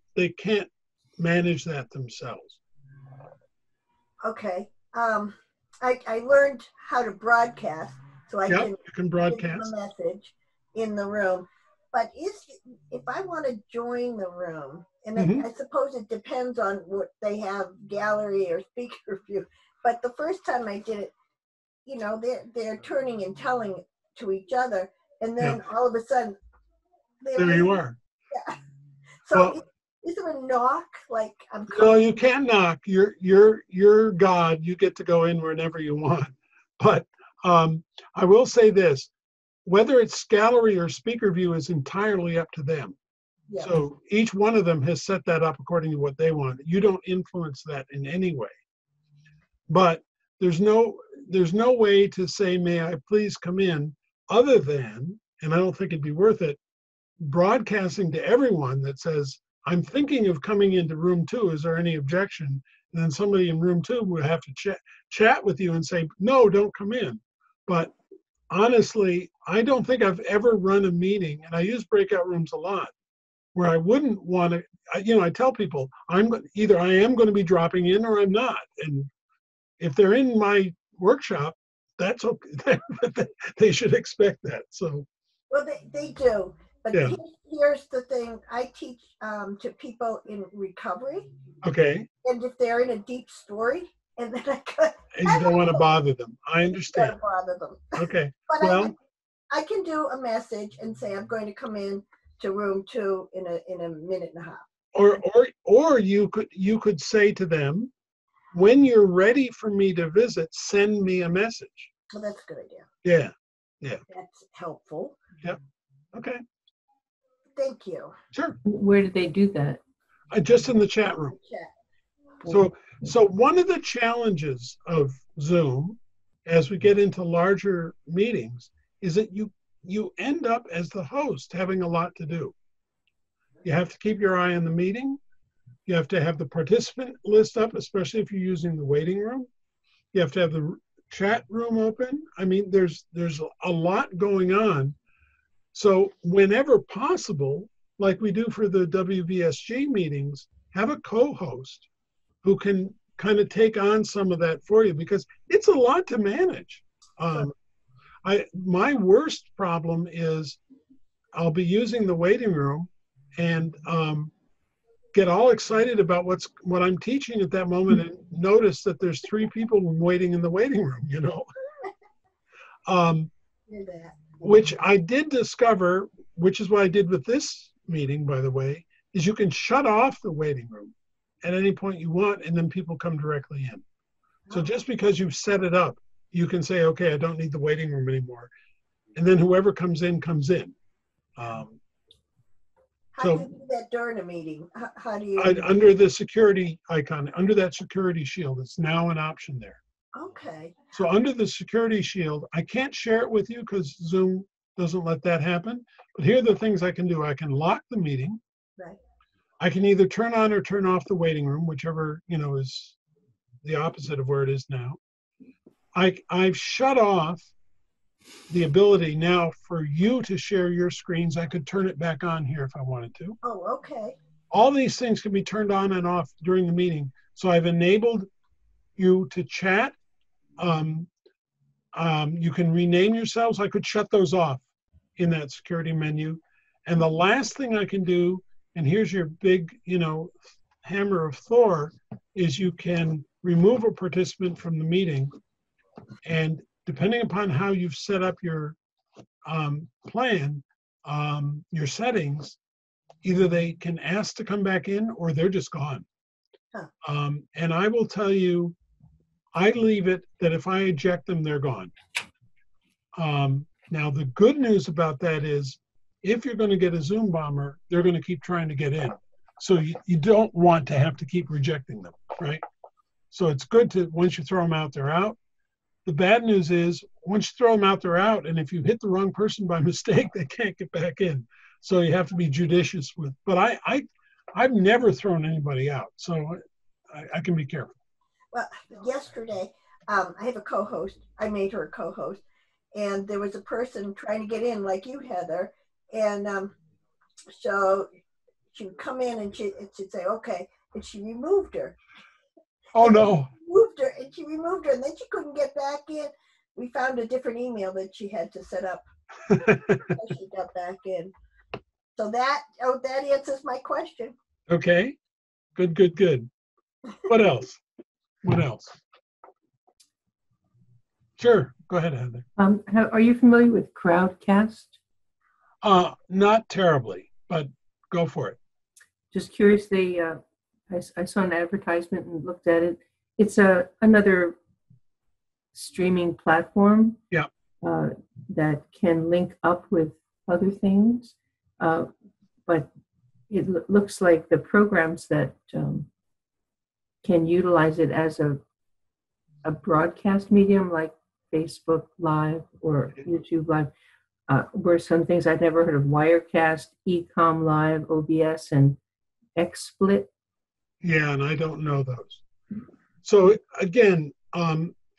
manage that themselves. Okay. I learned how to broadcast, so I can broadcast a message in the room. But if I want to join the room, and I suppose it depends on what they have, gallery or speaker view. But the first time I did it, they're turning and telling to each other, and then all of a sudden, there you are. Yeah. So is there a knock? Like no, you can't knock. You're God. You get to go in whenever you want. But I will say this: whether it's gallery or speaker view is entirely up to them. Yeah. So each one of them has set that up according to what they want. You don't influence that in any way. But there's no way to say, may I please come in, other than, and I don't think it'd be worth it, broadcasting to everyone that says, I'm thinking of coming into room 2. Is there any objection? And then somebody in room 2 would have to chat with you and say, no, don't come in. But honestly, I don't think I've ever run a meeting, and I use breakout rooms a lot, where I wouldn't want to, I tell people, either I am going to be dropping in or I'm not. And if they're in my workshop, that's okay. They should expect that. So. Well, they do. But here's the thing. I teach to people in recovery. Okay. And if they're in a deep story, and then you don't want to bother them. I understand. Don't bother them. Okay. But I can do a message and say I'm going to come in to room 2 in a minute and a half. Or you could say to them, when you're ready for me to visit, send me a message. Well, that's a good idea. Yeah. Yeah. That's helpful. Yep. Okay. Thank you. Sure. Where did they do that? Just in the chat room. So one of the challenges of Zoom, as we get into larger meetings, is that you end up as the host having a lot to do. You have to keep your eye on the meeting. You have to have the participant list up, especially if you're using the waiting room. You have to have the chat room open. I mean, there's a lot going on. So whenever possible, like we do for the WVSG meetings, have a co-host who can kind of take on some of that for you, because it's a lot to manage. My worst problem is I'll be using the waiting room and get all excited about what I'm teaching at that moment and notice that there's 3 people waiting in the waiting room, Hear that. Which I did discover, which is what I did with this meeting, by the way, is you can shut off the waiting room at any point you want, and then people come directly in. So just because you've set it up, you can say, okay, I don't need the waiting room anymore. And then whoever comes in, comes in. How do you do that during a meeting? How do you? Under the security icon, under that security shield, it's now an option there. Okay. So under the security shield, I can't share it with you because Zoom doesn't let that happen. But here are the things I can do. I can lock the meeting. Right. I can either turn on or turn off the waiting room, whichever, is the opposite of where it is now. I've shut off the ability now for you to share your screens. I could turn it back on here if I wanted to. Oh, okay. All these things can be turned on and off during the meeting. So I've enabled you to chat. You can rename yourselves. I could shut those off in that security menu. And the last thing I can do, and here's your big, hammer of Thor, is you can remove a participant from the meeting. And depending upon how you've set up your plan, your settings, either they can ask to come back in or they're just gone. Huh. And I will tell you, I leave it that if I eject them, they're gone. Now, the good news about that is if you're going to get a Zoom bomber, they're going to keep trying to get in. So you don't want to have to keep rejecting them, right? So it's good to, once you throw them out, they're out. The bad news is once you throw them out, they're out. And if you hit the wrong person by mistake, they can't get back in. So you have to be judicious with, but I've never thrown anybody out. So I can be careful. Well, yesterday, I have a co-host. I made her a co-host. And there was a person trying to get in like you, Heather. And so she would come in and she'd say, okay. And she removed her. Oh, no. She removed her, and then she couldn't get back in. We found a different email that she had to set up. She got back in. So that answers my question. Okay. Good. What else? Sure. Go ahead, Heather. Are you familiar with Crowdcast? Not terribly, but go for it. Just curious, I saw an advertisement and looked at it. It's another streaming platform. Yeah. That can link up with other things, but it looks like the programs that can utilize it as a broadcast medium like Facebook Live or YouTube Live were some things I'd never heard of: Wirecast, Ecom Live, OBS, and XSplit. Yeah, and I don't know those. So again,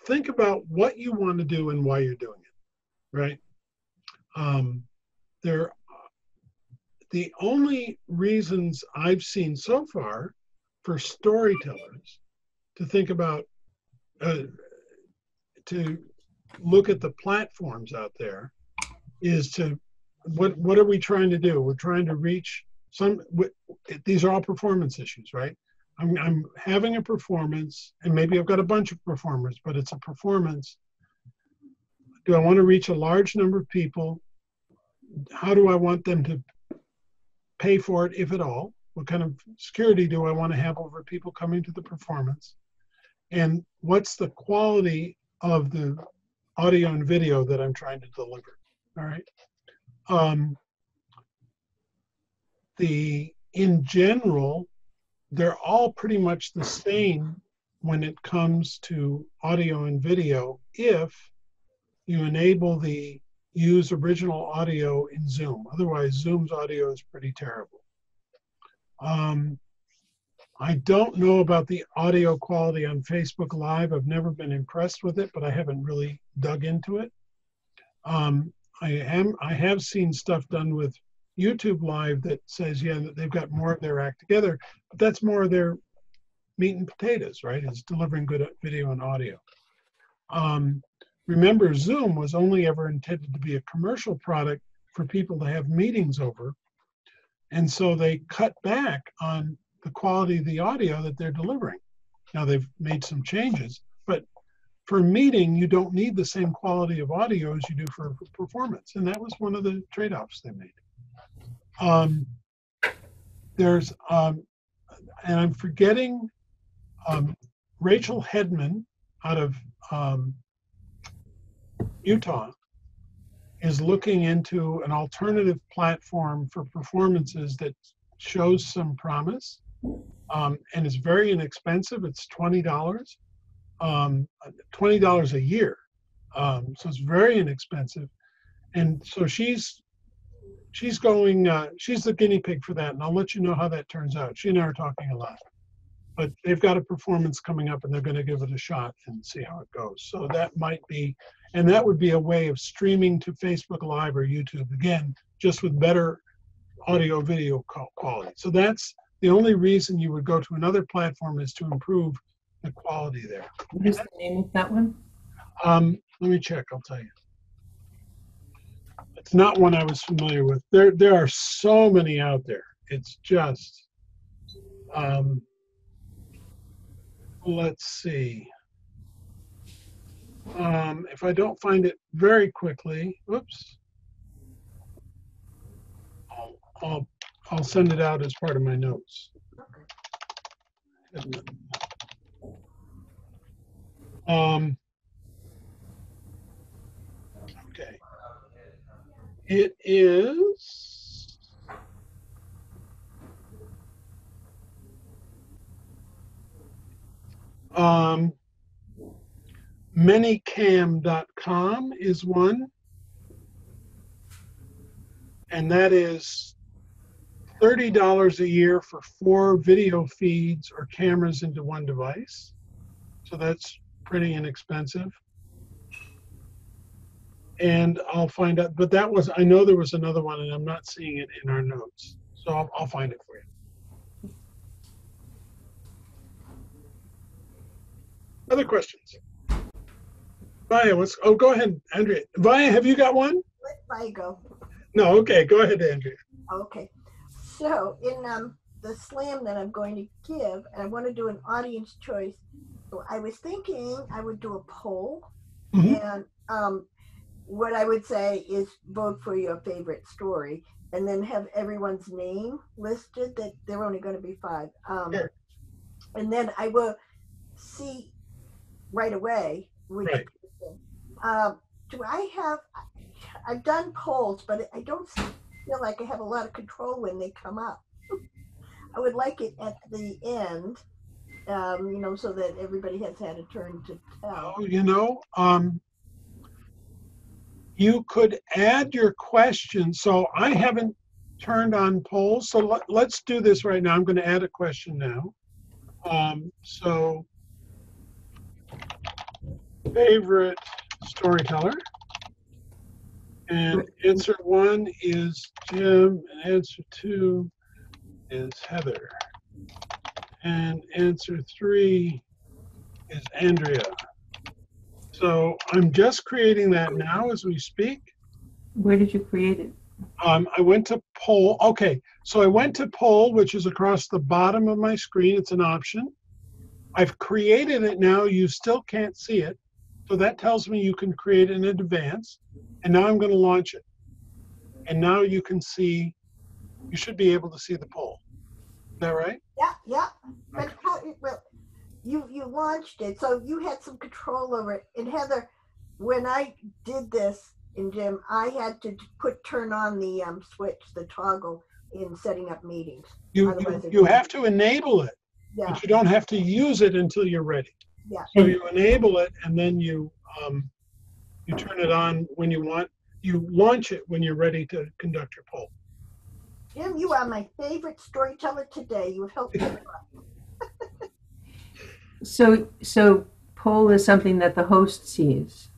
think about what you want to do and why you're doing it, right? The only reasons I've seen so far for storytellers to think about, to look at the platforms out there is to, what are we trying to do? We're trying to reach these are all performance issues, right? I'm having a performance, and maybe I've got a bunch of performers, but it's a performance. Do I want to reach a large number of people? How do I want them to pay for it, if at all? What kind of security do I want to have over people coming to the performance? And what's the quality of the audio and video that I'm trying to deliver? All right. In general, they're all pretty much the same when it comes to audio and video if you enable the use original audio in Zoom. Otherwise, Zoom's audio is pretty terrible. I don't know about the audio quality on Facebook Live. I've never been impressed with it, but I haven't really dug into it. I have seen stuff done with YouTube Live that says, yeah, that they've got more of their act together, but that's more of their meat and potatoes, right? It's delivering good video and audio. Remember, Zoom was only ever intended to be a commercial product for people to have meetings over. And so they cut back on the quality of the audio that they're delivering. Now they've made some changes, but for a meeting, you don't need the same quality of audio as you do for performance. And that was one of the trade-offs they made. There's, and I'm forgetting, Rachel Hedman out of Utah is looking into an alternative platform for performances that shows some promise, and is very inexpensive. It's $20, $20 a year. So it's very inexpensive. And so she's going, she's the guinea pig for that. And I'll let you know how that turns out. She and I are talking a lot. But they've got a performance coming up and they're going to give it a shot and see how it goes. So that might be, and that would be a way of streaming to Facebook Live or YouTube, again, just with better audio video quality. So that's the only reason you would go to another platform, is to improve the quality there. What is the name of that one? Let me check, I'll tell you. It's not one I was familiar with. There are so many out there. It's just, let's see. If I don't find it very quickly, oops, I'll send it out as part of my notes. Okay. It is Manycam.com is one, and that is $30 a year for 4 video feeds or cameras into one device. So that's pretty inexpensive. And I'll find out, but that was, I know there was another one and I'm not seeing it in our notes. So I'll find it for you. Other questions? Vaya, oh, go ahead, Andrea. Vaya, have you got one? Let Vaya go. No, okay, go ahead, Andrea. Okay. So in the slam that I'm going to give, and I want to do an audience choice. So I was thinking I would do a poll, and what I would say is vote for your favorite story, and then have everyone's name listed, that there are only going to be 5. Sure. And then I will see right away which person. Do I have, I've done polls, but I don't feel like I have a lot of control when they come up. I would like it at the end, you know, so that everybody has had a turn to tell. Oh, you know, you could add your question. So I haven't turned on polls. So let's do this right now. I'm going to add a question now. So favorite storyteller. And answer 1 is Jim, and answer 2 is Heather. And answer 3 is Andrea. So I'm just creating that now as we speak. Where did you create it? I went to poll. Okay, so I went to poll, which is across the bottom of my screen. It's an option. I've created it now. You still can't see it. So that tells me you can create it in advance. And now I'm going to launch it. And now you can see, you should be able to see the poll. Is that right? Yeah. But well, you launched it, so you had some control over it. And Heather, when I did this in Jim, I had to turn on the switch, the toggle in setting up meetings. You have to enable it, but you don't have to use it until you're ready. Yeah. So you enable it, and then you turn it on when you want. You launch it when you're ready to conduct your poll. Jim, you are my favorite storyteller today. You've helped me a lot. So poll is something that the host sees.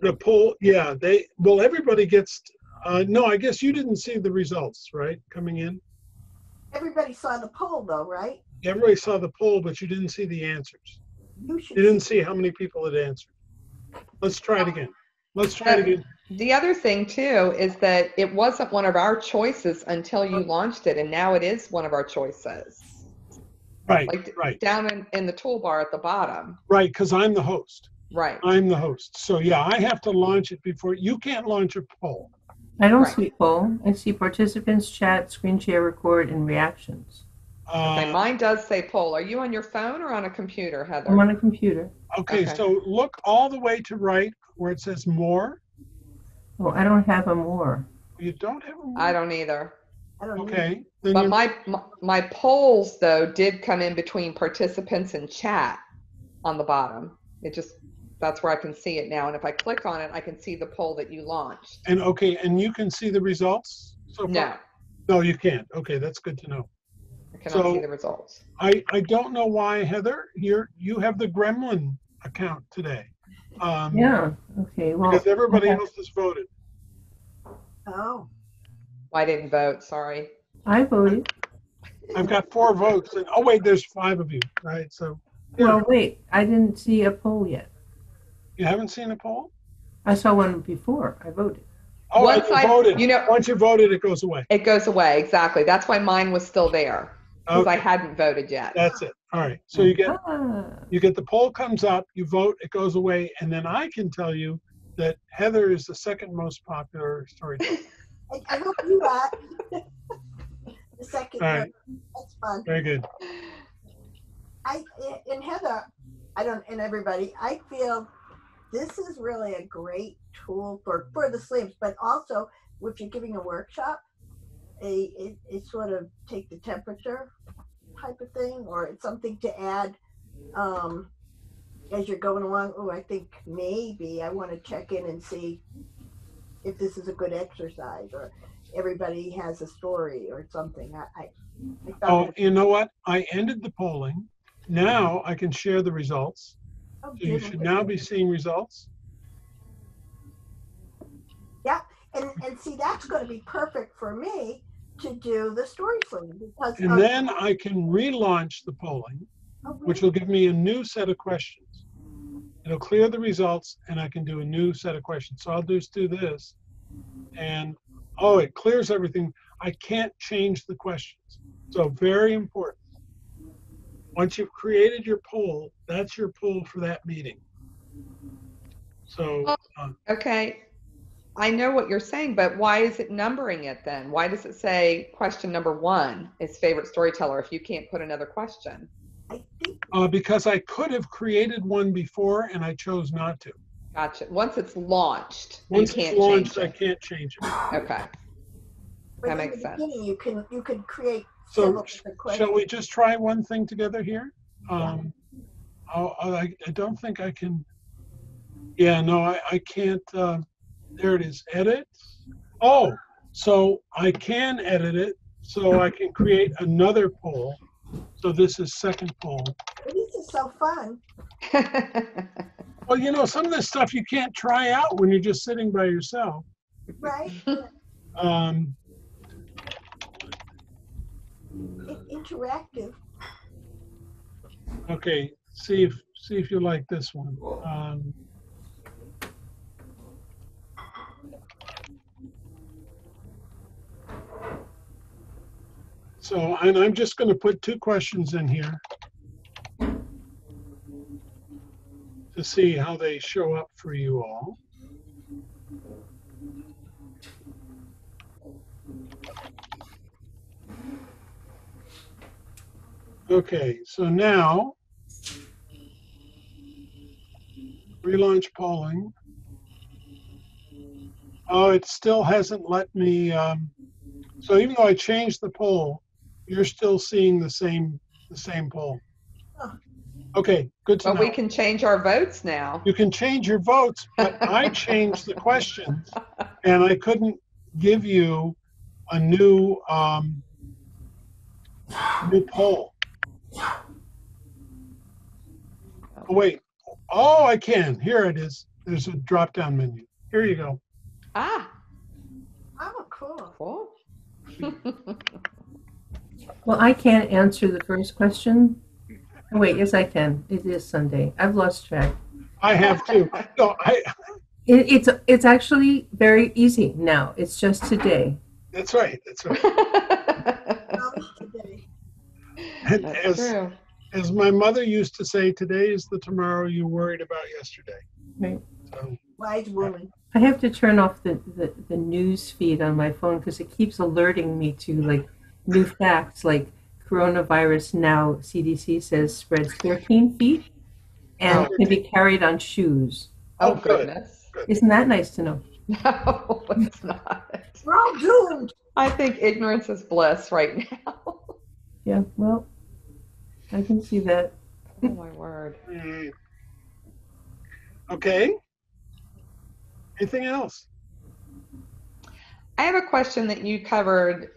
The poll, yeah. Everybody gets. No, I guess you didn't see the results, right? Coming in. Everybody saw the poll, though, right? Everybody saw the poll, but you didn't see the answers. You didn't see how many people had answered. Let's try it again. The other thing, too, is that it wasn't one of our choices until you launched it, and now it is one of our choices. Right, like right. Down in the toolbar at the bottom. Right, because I'm the host. Right. I'm the host. So yeah, I have to launch it before. You can't launch a poll. I don't Right. see poll. I see participants, chat, screen share, record, and reactions. Okay, mine does say poll. Are you on your phone or on a computer, Heather? I'm on a computer. Okay, so look all the way to right where it says more. Oh, I don't have a more. You don't have a more? I don't either. Okay. Then But my polls, though, did come in between participants and chat on the bottom. That's where I can see it now. And if I click on it, I can see the poll that you launched. And okay, and you can see the results so far? No. No, you can't. Okay, that's good to know. I cannot see the results. I don't know why, Heather, you have the Gremlin account today. Yeah. Okay. Well, because everybody else has voted. Oh. I didn't vote. Sorry. I voted. I've got 4 votes. And, oh, wait, there's 5 of you, right? So. Well, wait. I didn't see a poll yet. You haven't seen a poll? I saw one before. I voted. Oh, once you voted. Once you voted, it goes away. It goes away. Exactly. That's why mine was still there because I hadn't voted yet. That's it. All right. So you get the poll comes up, you vote, it goes away, and then I can tell you that Heather is the second most popular storyteller. I hope you are. The second. All right. That's fun. Very good. And Heather, and everybody, I feel this is really a great tool for the sleeves, but also if you're giving a workshop, a sort of take the temperature type of thing, or it's something to add as you're going along. Oh, I think maybe I want to check in and see if this is a good exercise, or everybody has a story or something. Oh, you know what? I ended the polling. Now I can share the results. So you should now be seeing results. Yeah, and see, that's going to be perfect for me to do the story sleeve because. And then I can relaunch the polling, which will give me a new set of questions. It'll clear the results, and I can do a new set of questions. So I'll just do this, and oh, it clears everything. I can't change the questions. So very important. Once you've created your poll, that's your poll for that meeting. So. Okay. I know what you're saying, but why is it numbering it then? Why does it say question number 1 is favorite storyteller if you can't put another question? Because I could have created one before and I chose not to. Gotcha. Once it's launched, Once you can't it's launched, change it. I can't change it. Okay. But that makes sense. You could create. So shall we just try one thing together here? I don't think I can. Yeah, no, I can't. There it is. Edit. Oh, so I can edit it. So I can create another poll. So this is second poll. This is so fun. Well, you know, some of this stuff you can't try out when you're just sitting by yourself. Right. Interactive. Okay, see if you like this one. So, and I'm just going to put 2 questions in here to see how they show up for you all. Okay, so now, relaunch polling. Oh, it still hasn't let me, so even though I changed the poll, you're still seeing the same poll. Okay, good to know. But we can change our votes now. You can change your votes, but I changed the questions, and I couldn't give you a new poll. Oh, wait. Oh, I can. Here it is. There's a drop-down menu. Here you go. Ah. Oh, cool. Cool. Well, I can't answer the first question. Oh, wait, yes, I can. It is Sunday. I've lost track. I have too. No, It's actually very easy now. It's just today. That's right. That's right. That's true. as my mother used to say, today is the tomorrow you worried about yesterday. Right. So, Wise woman. I have to turn off the news feed on my phone because it keeps alerting me to like new facts, like coronavirus now CDC says spreads 13 feet and can be carried on shoes. Oh, goodness. Good. Isn't that nice to know? No, it's not. We're all doomed. I think ignorance is bliss right now. Yeah, well, I can see that. Oh, my word. Okay. Anything else? I have a question that you covered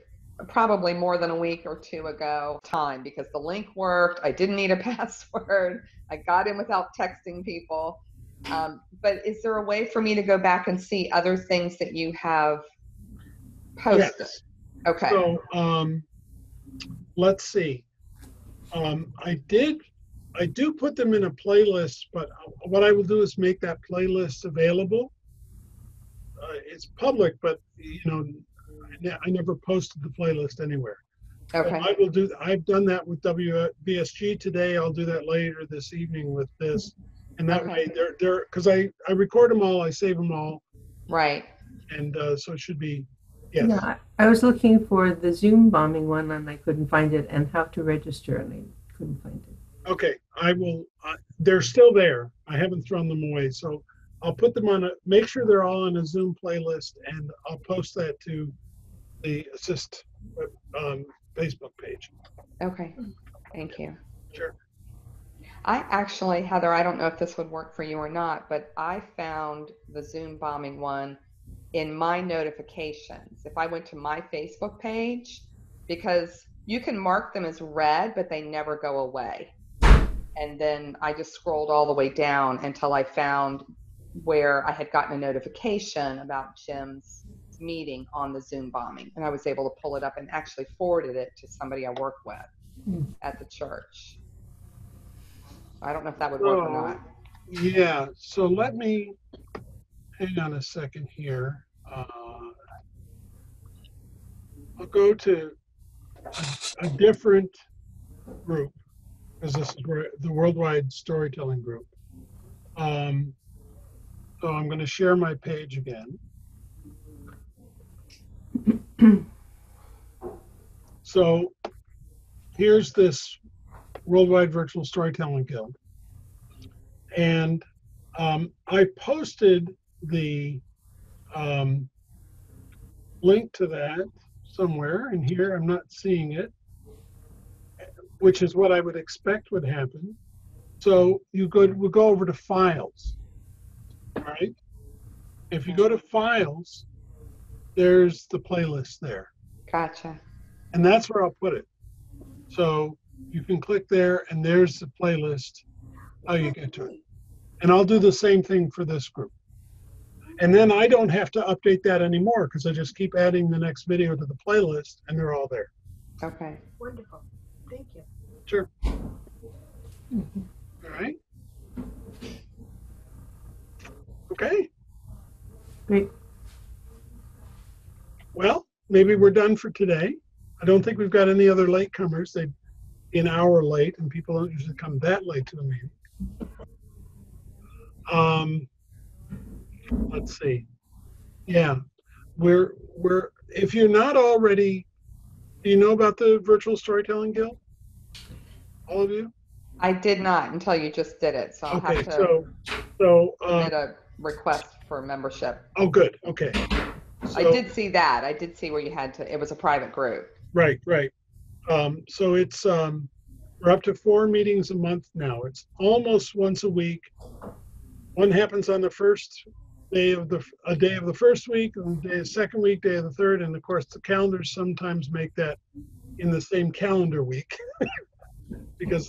probably more than a week or two ago because the link worked. I didn't need a password. I got in without texting people. But is there a way for me to go back and see other things that you have posted? Yes. Okay. So let's see. I do put them in a playlist, but what I will do is make that playlist available. It's public, but I never posted the playlist anywhere. Okay. So I've done that with WBSG today. I'll do that later this evening with this, and that way they're because I record them all, I save them all. Right. And so it should be. Yes. Yeah, I was looking for the Zoom bombing one and I couldn't find it, and how to register and I couldn't find it. Okay, I will. They're still there. I haven't thrown them away, so I'll put them on make sure they're all on a Zoom playlist, and I'll post that to the Assist Facebook page. Okay. Thank you. Sure. I actually, Heather, I don't know if this would work for you or not, but I found the Zoom bombing one in my notifications. If I went to my Facebook page, because you can mark them as read, but they never go away. And then I just scrolled all the way down until I found where I had gotten a notification about Jim's meeting on the Zoom bombing. And I was able to pull it up and actually forwarded it to somebody I work with at the church. I don't know if that would work or not. Yeah, so let me hang on a second here. I'll go to a different group, because this is where the Worldwide Storytelling Group. So I'm going to share my page again. So here's this Worldwide Virtual Storytelling Guild. And I posted the link to that somewhere in here. I'm not seeing it, which is what I would expect would happen. So we'll go over to Files. All right. If you go to Files, there's the playlist there. Gotcha. And that's where I'll put it. So you can click there, and there's the playlist, how you get to it. And I'll do the same thing for this group. And then I don't have to update that anymore, because I just keep adding the next video to the playlist, and they're all there. Okay. Wonderful. Thank you. Sure. All right. Okay. Great. Well, maybe we're done for today. I don't think we've got any other latecomers. They'd be an hour late, and people don't usually come that late to a meeting. Let's see. Yeah, we're if you're not already, do you know about the Virtual Storytelling Guild? All of you? I did not until you just did it, so I'll Okay, have to so submit a request for membership. oh, good. Okay. I So, did see that. I did see where you had to. It was a private group. right. So it's we're up to 4 meetings a month now. It's almost once a week. One happens on the first day of the first week, and day of the second week, day of the third, and of course the calendars sometimes make that in the same calendar week because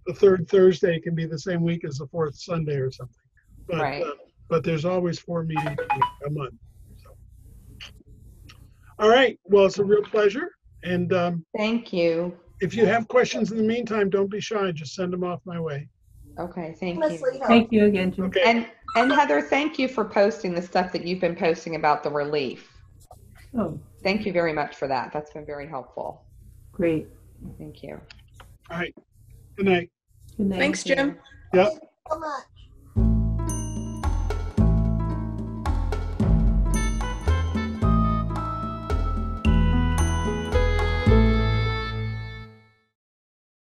the third Thursday can be the same week as the fourth Sunday or something. But Right. But there's always 4 meetings a month. So. All right. Well, it's a real pleasure. And Thank you. if you have questions in the meantime, don't be shy. Just send them off my way. Okay, thank you. Leslie, help. Thank you again, Jim. Okay. And Heather, thank you for posting the stuff that you've been posting about the relief. Oh, Thank you very much for that. That's been very helpful. great. Thank you. All right. Good night. Good night. Thanks, Jim. Yep. So much.